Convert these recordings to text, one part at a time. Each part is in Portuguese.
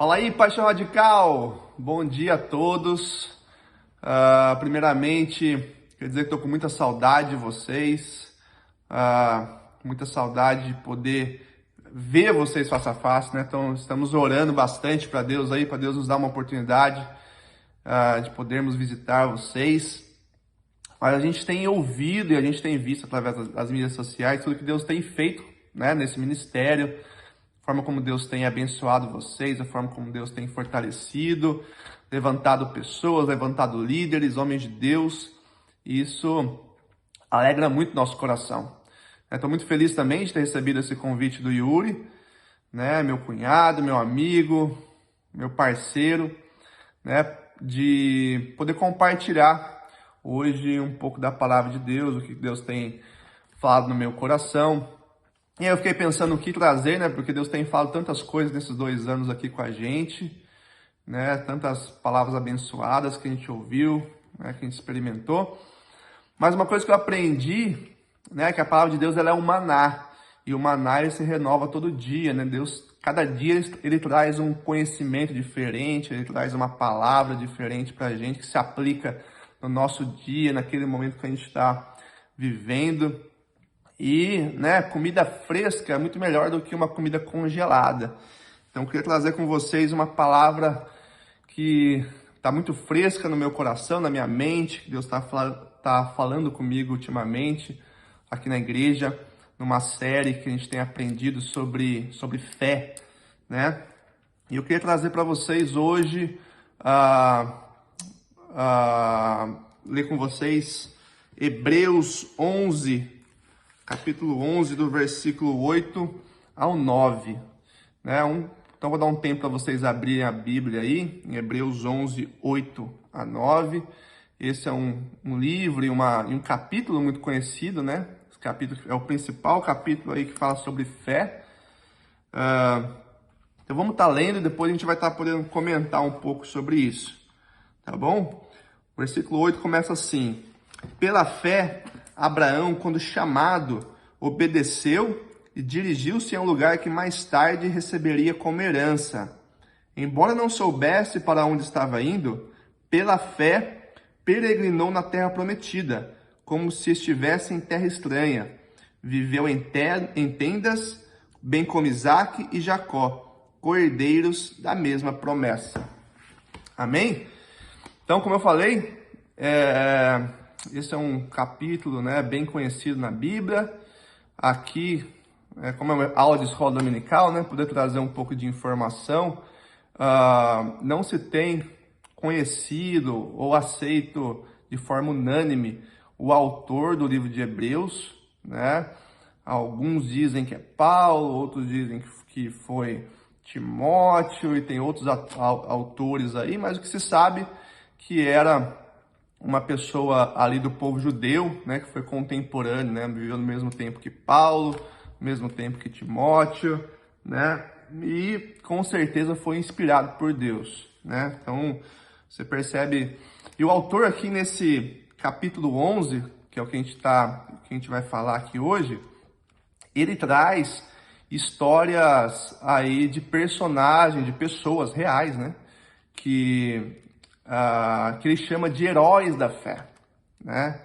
Fala aí, Paixão Radical! Bom dia a todos. Primeiramente, quer dizer que estou com muita saudade de vocês, muita saudade de poder ver vocês face a face, né? Então, estamos orando bastante para Deus aí, para Deus nos dar uma oportunidade de podermos visitar vocês. Mas a gente tem ouvido e a gente tem visto através das mídias sociais tudo que Deus tem feito, né, nesse ministério, a forma como Deus tem abençoado vocês, a forma como Deus tem fortalecido, levantado pessoas, levantado líderes, homens de Deus. E isso alegra muito nosso coração. Estou muito feliz também de ter recebido esse convite do Yuri, né, meu cunhado, meu amigo, meu parceiro, né, de poder compartilhar hoje um pouco da palavra de Deus, o que Deus tem falado no meu coração. E aí eu fiquei pensando o que trazer, né? Porque Deus tem falado tantas coisas nesses 2 anos aqui com a gente, né? Tantas palavras abençoadas que a gente ouviu, né? Que a gente experimentou. Mas uma coisa que eu aprendi, né? É que a palavra de Deus, ela é um maná. E o maná, ele se renova todo dia, né? Deus, cada dia, ele traz um conhecimento diferente, ele traz uma palavra diferente pra gente, que se aplica no nosso dia, naquele momento que a gente está vivendo. E, né, comida fresca é muito melhor do que uma comida congelada. Então, eu queria trazer com vocês uma palavra que está muito fresca no meu coração, na minha mente, que Deus está falando comigo ultimamente, aqui na igreja, numa série que a gente tem aprendido sobre fé, né? E eu queria trazer para vocês hoje, ler com vocês Hebreus 11, capítulo 11, do versículo 8 ao 9. Né? Então, vou dar um tempo para vocês abrirem a Bíblia aí, em Hebreus 11, 8 a 9. Esse é um livro e um capítulo muito conhecido, né? Esse capítulo é o principal capítulo aí que fala sobre fé. Então, vamos estar lendo e depois a gente vai estar podendo comentar um pouco sobre isso. Tá bom? O versículo 8 começa assim: Pela fé, Abraão, quando chamado, obedeceu e dirigiu-se a um lugar que mais tarde receberia como herança. Embora não soubesse para onde estava indo, pela fé peregrinou na terra prometida, como se estivesse em terra estranha. Viveu em tendas, bem como Isaque e Jacó, cordeiros da mesma promessa. Amém? Então, como eu falei, esse é um capítulo, né, bem conhecido na Bíblia. Aqui, como é uma aula de escola dominical, né, poder trazer um pouco de informação. Não se tem conhecido ou aceito de forma unânime o autor do livro de Hebreus, né? Alguns dizem que é Paulo, outros dizem que foi Timóteo, e tem outros autores aí, mas o que se sabe que era uma pessoa ali do povo judeu, né, que foi contemporâneo, né, viveu no mesmo tempo que Paulo, no mesmo tempo que Timóteo, né, e com certeza foi inspirado por Deus, né. Então, você percebe, e o autor aqui nesse capítulo 11, que é o que a gente vai falar aqui hoje, ele traz histórias aí de personagens, de pessoas reais, né, que ele chama de heróis da fé, né?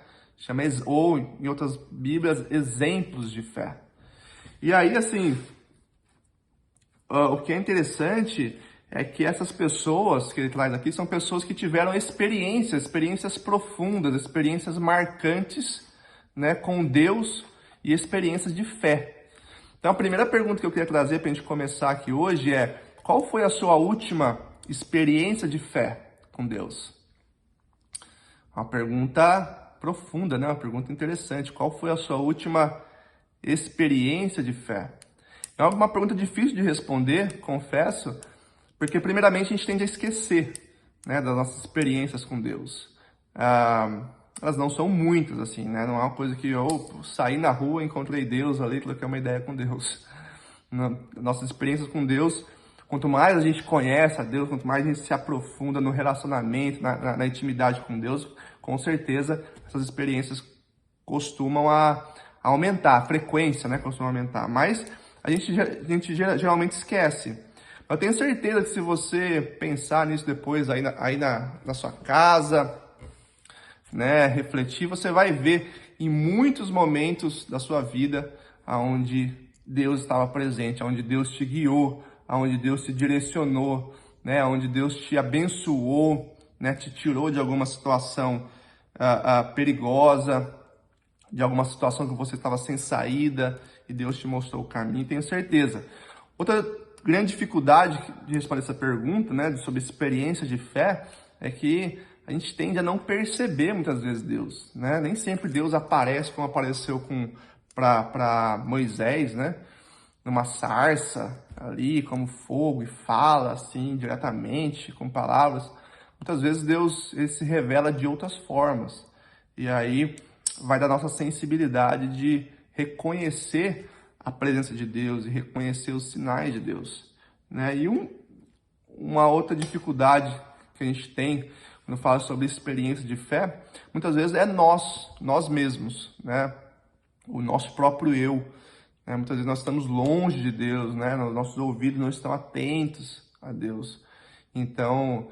Ou, em outras Bíblias, exemplos de fé. E aí, assim, o que é interessante é que essas pessoas que ele traz aqui são pessoas que tiveram experiências profundas, experiências marcantes, né, com Deus e experiências de fé. Então, a primeira pergunta que eu queria trazer para a gente começar aqui hoje é: qual foi a sua última experiência de fé com Deus? Uma pergunta profunda, né? Uma pergunta interessante. Qual foi a sua última experiência de fé? É uma pergunta difícil de responder, confesso, porque primeiramente a gente tende a esquecer, né, das nossas experiências com Deus. Elas não são muitas, assim, né? Não é uma coisa que eu saí na rua, encontrei Deus ali, troquei uma ideia com Deus. Nossas experiências com Deus, quanto mais a gente conhece a Deus, quanto mais a gente se aprofunda no relacionamento, na intimidade com Deus, com certeza essas experiências costumam aumentar, a frequência, né, costuma aumentar. Mas a gente geralmente esquece. Eu tenho certeza que se você pensar nisso depois na sua casa, né, refletir, você vai ver em muitos momentos da sua vida onde Deus estava presente, onde Deus te guiou, onde Deus te direcionou, né, onde Deus te abençoou, né, te tirou de alguma situação perigosa, de alguma situação que você estava sem saída e Deus te mostrou o caminho, tenho certeza. Outra grande dificuldade de responder essa pergunta, né, sobre experiência de fé, é que a gente tende a não perceber muitas vezes Deus, né? Nem sempre Deus aparece como apareceu para Moisés, né? Numa sarça ali, como fogo, e fala assim diretamente, com palavras. Muitas vezes Deus ele se revela de outras formas. E aí vai da nossa sensibilidade de reconhecer a presença de Deus e reconhecer os sinais de Deus, né? E uma outra dificuldade que a gente tem quando fala sobre experiência de fé, muitas vezes é nós mesmos, né? O nosso próprio eu, né? Muitas vezes nós estamos longe de Deus, né? Nossos ouvidos não estão atentos a Deus. Então,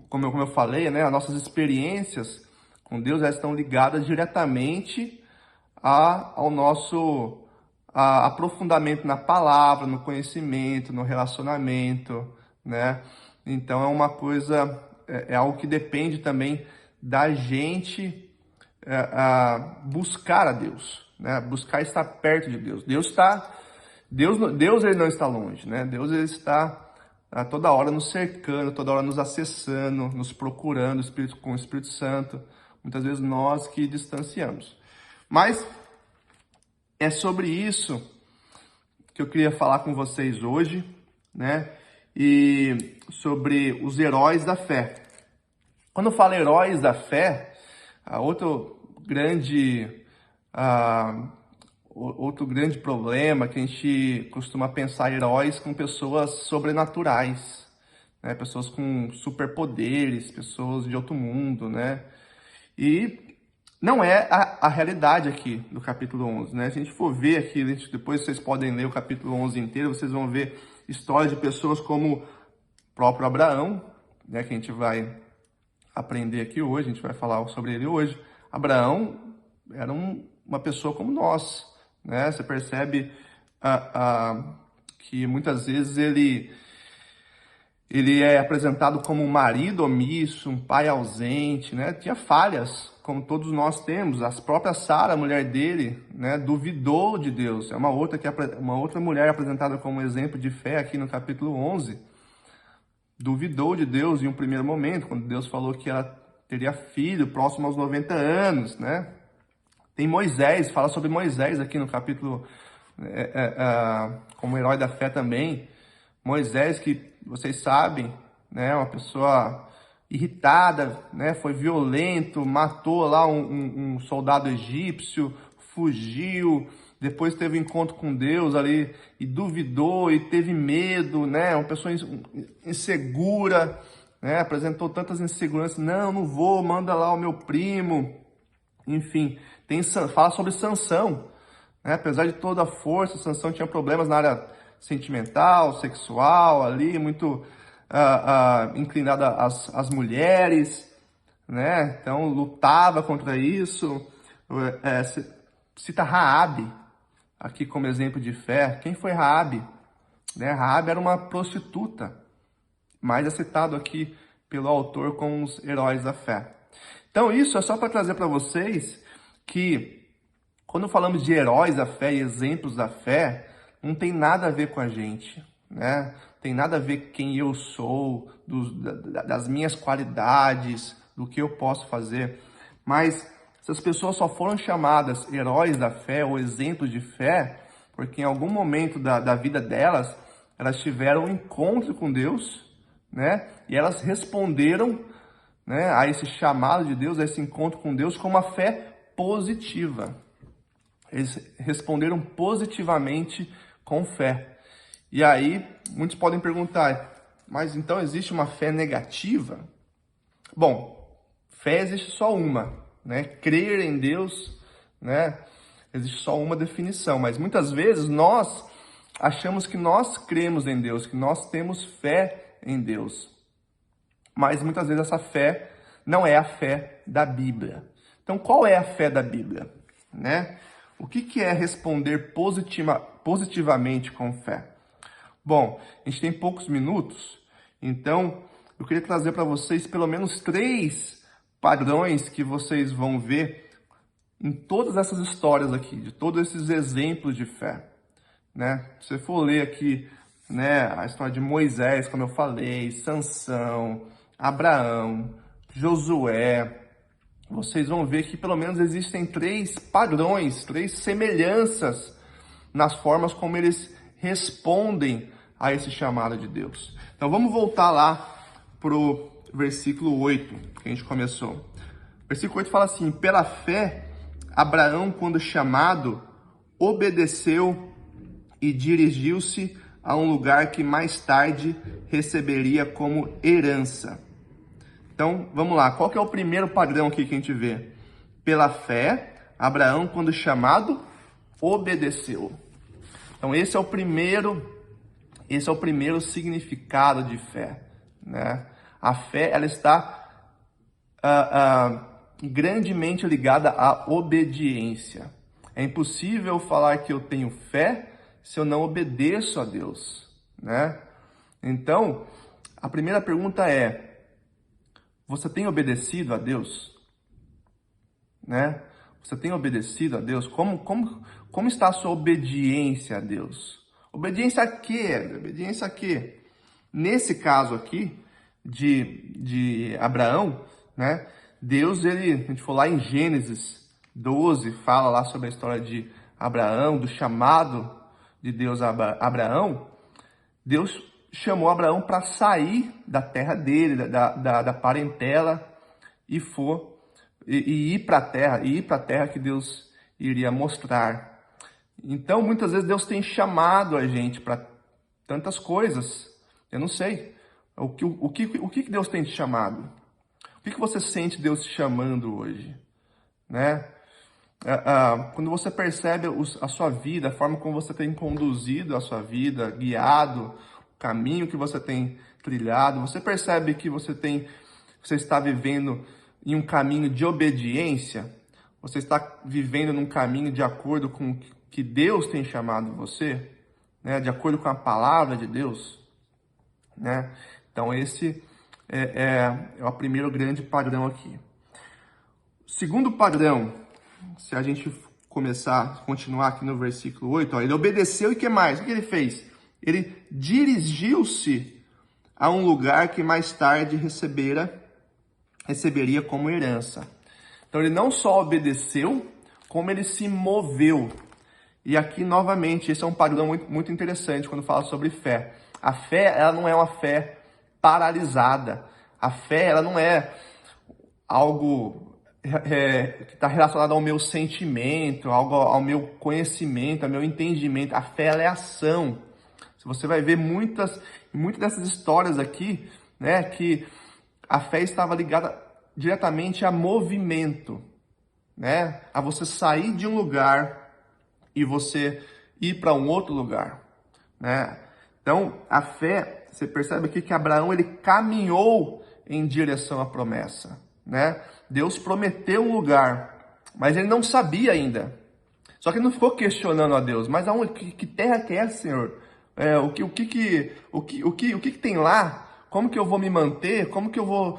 como eu falei, né? As nossas experiências com Deus elas estão ligadas diretamente ao nosso aprofundamento na palavra, no conhecimento, no relacionamento, né? Então é uma coisa, é algo que depende também da gente buscar a Deus, né? Buscar estar perto de Deus. Deus ele não está longe, né? Deus ele está toda hora nos cercando, toda hora nos acessando, nos procurando com o Espírito Santo. Muitas vezes nós que distanciamos. Mas é sobre isso que eu queria falar com vocês hoje, né? E sobre os heróis da fé. Quando eu falo heróis da fé, outro grande problema que a gente costuma pensar heróis com pessoas sobrenaturais, né? Pessoas com superpoderes, pessoas de outro mundo, né? E não é a realidade aqui do capítulo 11, né? Se a gente for ver aqui, depois vocês podem ler o capítulo 11 inteiro, vocês vão ver histórias de pessoas como o próprio Abraão, né? Que a gente vai aprender aqui hoje, a gente vai falar sobre ele hoje. Abraão era uma pessoa como nós, né? Você percebe que muitas vezes ele é apresentado como um marido omisso, um pai ausente, né? Tinha falhas, como todos nós temos. A própria Sara, a mulher dele, né, duvidou de Deus. É uma outra mulher apresentada como exemplo de fé aqui no capítulo 11. Duvidou de Deus em um primeiro momento, quando Deus falou que ela teria filho próximo aos 90 anos, né? Tem Moisés, fala sobre Moisés aqui no capítulo, como herói da fé também. Moisés, que vocês sabem, né, uma pessoa irritada, né, foi violento, matou lá um soldado egípcio, fugiu, depois teve um encontro com Deus ali e duvidou e teve medo, né, uma pessoa insegura, né, apresentou tantas inseguranças, não vou, manda lá o meu primo, enfim, fala sobre Sansão, né, apesar de toda a força, Sansão tinha problemas na área sentimental, sexual, ali, muito inclinada às mulheres, né? Então, lutava contra isso. Cita Raabe, aqui como exemplo de fé. Quem foi Raabe? Né? Raabe era uma prostituta, mas é citado aqui pelo autor como os heróis da fé. Então, isso é só para trazer para vocês que, quando falamos de heróis da fé e exemplos da fé, não tem nada a ver com a gente, né? Tem nada a ver quem eu sou, das minhas qualidades, do que eu posso fazer. Mas essas pessoas só foram chamadas heróis da fé ou exemplos de fé porque em algum momento da vida delas, elas tiveram um encontro com Deus, né? E elas responderam, né, a esse chamado de Deus, a esse encontro com Deus com uma fé positiva. Eles responderam positivamente com fé. E aí, muitos podem perguntar, mas então existe uma fé negativa? Bom, fé existe só uma, né? Crer em Deus, né? Existe só uma definição, mas muitas vezes nós achamos que nós cremos em Deus, que nós temos fé em Deus. Mas muitas vezes essa fé não é a fé da Bíblia. Então, qual é a fé da Bíblia? Né? O que é responder positivamente com fé? Bom, a gente tem poucos minutos, então eu queria trazer para vocês pelo menos 3 padrões que vocês vão ver em todas essas histórias aqui, de todos esses exemplos de fé. Né? Se você for ler aqui, né, a história de Moisés, como eu falei, Sansão, Abraão, Josué, vocês vão ver que pelo menos existem 3 padrões, 3 semelhanças nas formas como eles respondem a esse chamado de Deus. Então vamos voltar lá para o versículo 8, que a gente começou. O versículo 8 fala assim: pela fé, Abraão, quando chamado, obedeceu e dirigiu-se a um lugar que mais tarde receberia como herança. Então, vamos lá. Qual que é o primeiro padrão aqui que a gente vê? Pela fé, Abraão, quando chamado, obedeceu. Então, esse é o primeiro significado de fé, né? A fé, ela está grandemente ligada à obediência. É impossível falar que eu tenho fé se eu não obedeço a Deus, né? Então, a primeira pergunta é: você tem obedecido a Deus? Né? Você tem obedecido a Deus? Como está a sua obediência a Deus? Obediência a quê? Obediência a quê? Nesse caso aqui, de Abraão, né? Deus, a gente for lá em Gênesis 12, fala lá sobre a história de Abraão, do chamado de Deus a Abraão. Deus chamou Abraão para sair da terra dele, da parentela, e ir para a terra que Deus iria mostrar. Então, muitas vezes Deus tem chamado a gente para tantas coisas. Eu não sei. O que Deus tem te chamado? O que você sente Deus te chamando hoje? Né? Quando você percebe a sua vida, a forma como você tem conduzido a sua vida, guiado, caminho que você tem trilhado, você percebe que você está vivendo em um caminho de obediência? Você está vivendo num caminho de acordo com o que Deus tem chamado você? Né? De acordo com a palavra de Deus? Né? Então esse é o primeiro grande padrão aqui. Segundo padrão, se a gente continuar aqui no versículo 8, ó, ele obedeceu e o que mais? O que ele fez? Ele dirigiu-se a um lugar que mais tarde receberia como herança. Então, ele não só obedeceu, como ele se moveu. E aqui, novamente, esse é um padrão muito, muito interessante quando fala sobre fé. A fé, ela não é uma fé paralisada. A fé, ela não é algo que está relacionado ao meu sentimento, algo ao meu conhecimento, ao meu entendimento. A fé, ela é ação. Você vai ver muitas dessas histórias aqui, né, que a fé estava ligada diretamente a movimento, né, a você sair de um lugar e você ir para um outro lugar, né? Então, a fé, você percebe aqui que Abraão, ele caminhou em direção à promessa, né? Deus prometeu um lugar, mas ele não sabia ainda. Só que ele não ficou questionando a Deus, mas que terra que é, Senhor? O que tem lá? Como que eu vou me manter? Como que eu vou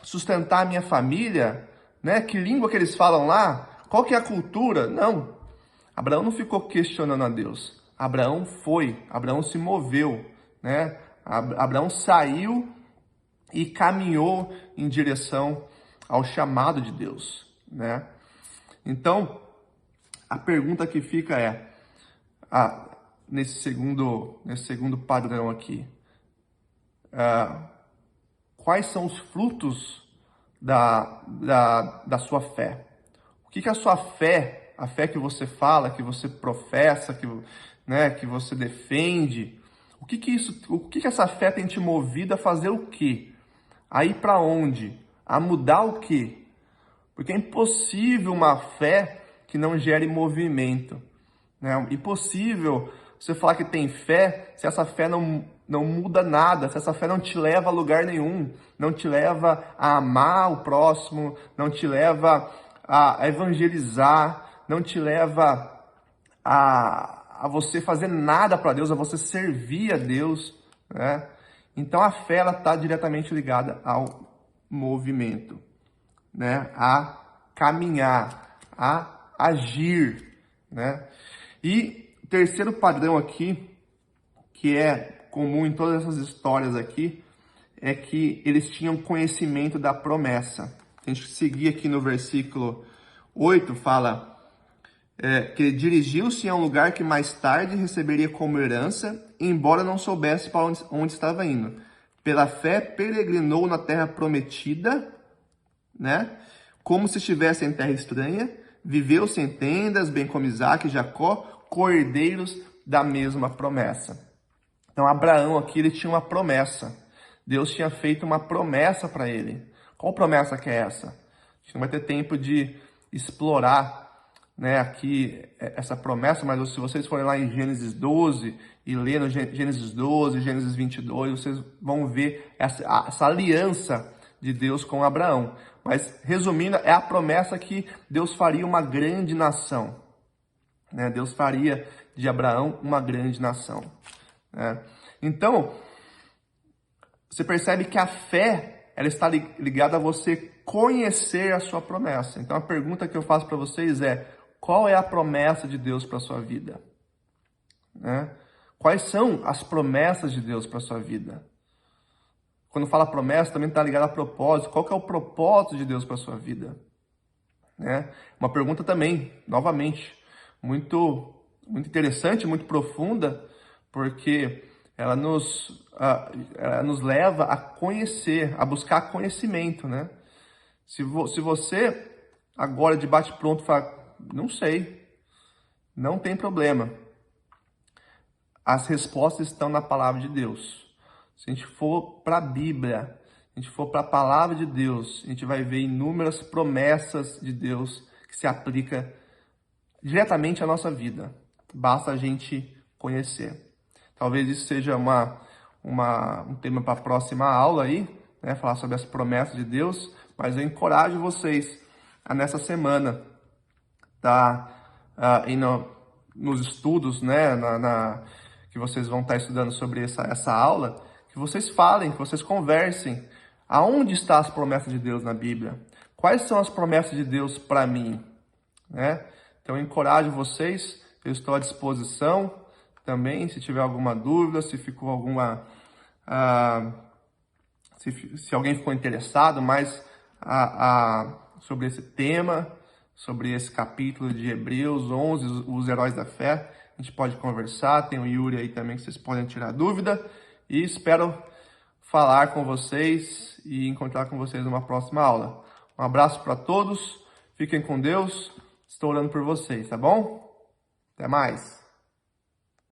sustentar a minha família? Né? Que língua que eles falam lá? Qual que é a cultura? Não. Abraão não ficou questionando a Deus. Abraão se moveu. Né? Abraão saiu e caminhou em direção ao chamado de Deus. Né? Então, a pergunta que fica é... nesse segundo padrão aqui, quais são os frutos da sua fé? O que a sua fé, a fé que você fala, que você professa, que você defende, o que essa fé tem te movido a fazer o quê? A ir para onde? A mudar o quê? Porque é impossível uma fé que não gere movimento. né? Impossível você falar que tem fé se essa fé não muda nada, se essa fé não te leva a lugar nenhum, não te leva a amar o próximo, não te leva a evangelizar, não te leva a você fazer nada para Deus, a você servir a Deus, né? Então a fé ela está diretamente ligada ao movimento, né? A caminhar, a agir, né? E o terceiro padrão aqui, que é comum em todas essas histórias aqui, é que eles tinham conhecimento da promessa. A gente seguir aqui no versículo 8, fala que ele dirigiu-se a um lugar que mais tarde receberia como herança, embora não soubesse para onde estava indo. Pela fé, peregrinou na terra prometida, né? Como se estivesse em terra estranha, viveu sem tendas, bem como Isaac e Jacó, cordeiros da mesma promessa. Então, Abraão aqui, ele tinha uma promessa. Deus tinha feito uma promessa para ele. Qual promessa que é essa? A gente não vai ter tempo de explorar, né, aqui essa promessa, mas se vocês forem lá em Gênesis 12 e ler no Gênesis 12, Gênesis 22, vocês vão ver essa aliança de Deus com Abraão. Mas, resumindo, é a promessa que Deus faria uma grande nação, né? Deus faria de Abraão uma grande nação, né? Então, você percebe que a fé ela está ligada a você conhecer a sua promessa. Então, a pergunta que eu faço para vocês é: qual é a promessa de Deus para a sua vida? Né? Quais são as promessas de Deus para a sua vida? Quando fala promessa, também está ligado a propósito. Qual que é o propósito de Deus para a sua vida? Né? Uma pergunta também, novamente, muito interessante, muito profunda, porque ela nos leva a conhecer, a buscar conhecimento, né? Se você agora de bate-pronto fala, não sei, não tem problema. As respostas estão na palavra de Deus. Se a gente for para a Bíblia, se a gente for para a palavra de Deus, a gente vai ver inúmeras promessas de Deus que se aplicam diretamente à nossa vida. Basta a gente conhecer. Talvez isso seja um tema para a próxima aula aí, né? Falar sobre as promessas de Deus, mas eu encorajo vocês a nessa semana indo nos estudos, né? Que vocês vão estar estudando sobre essa aula, que vocês falem, que vocês conversem. Aonde estão as promessas de Deus na Bíblia? Quais são as promessas de Deus para mim? Né? Então, eu encorajo vocês, eu estou à disposição também, se tiver alguma dúvida, se ficou alguma... se alguém ficou interessado mais sobre esse tema, sobre esse capítulo de Hebreus 11, os heróis da fé, a gente pode conversar, tem o Yuri aí também que vocês podem tirar dúvida, e espero falar com vocês e encontrar com vocês numa próxima aula. Um abraço para todos, fiquem com Deus, estou orando por vocês, tá bom? Até mais!